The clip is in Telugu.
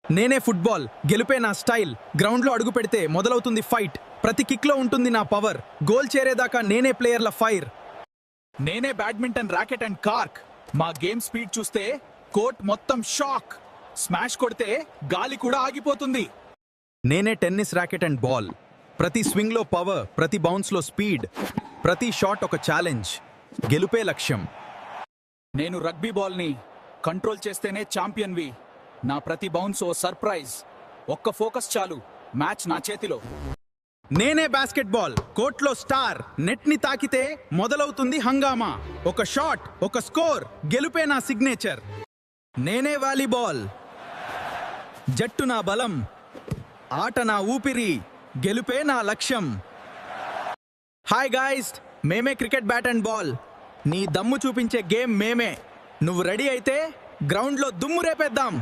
నేనే ఫుట్బాల్, గెలుపే నా స్టైల్. గ్రౌండ్లో అడుగు పెడితే మొదలవుతుంది ఫైట్. ప్రతి కిక్లో ఉంటుంది నా పవర్. గోల్ చేరేదాకా నేనే ప్లేయర్ల ఫైర్. నేనే బ్యాడ్మింటన్ ర్యాకెట్ అండ్ కార్క్. మా గేమ్ స్పీడ్ చూస్తే కోర్ట్ మొత్తం షాక్. స్మాష్ కొడితే గాలి కూడా ఆగిపోతుంది. నేనే టెన్నిస్ ర్యాకెట్ అండ్ బాల్. ప్రతి స్వింగ్లో పవర్, ప్రతి బౌన్స్లో స్పీడ్, ప్రతి షాట్ ఒక ఛాలెంజ్. గెలుపే లక్ష్యం. నేను రగ్బీ బాల్ని కంట్రోల్ చేస్తేనే ఛాంపియన్వి. నా ప్రతి బౌన్స్ ఓ సర్ప్రైజ్. ఒక్క ఫోకస్ చాలు, మ్యాచ్ నా చేతిలో. నేనే బాస్కెట్బాల్, కోర్ట్లో స్టార్. నెట్ని తాకితే మొదలవుతుంది హంగామా. ఒక షాట్, ఒక స్కోర్, గెలుపే నా సిగ్నేచర్. నేనే వాలీబాల్, జట్టు నా బలం, ఆట నా ఊపిరి, గెలుపే నా లక్ష్యం. హాయ్ గాయ్స్, మేమే క్రికెట్ బ్యాట్ అండ్ బాల్. నీ దమ్ము చూపించే గేమ్ మేమే. నువ్వు రెడీ అయితే గ్రౌండ్లో దుమ్ము రేపేద్దాం.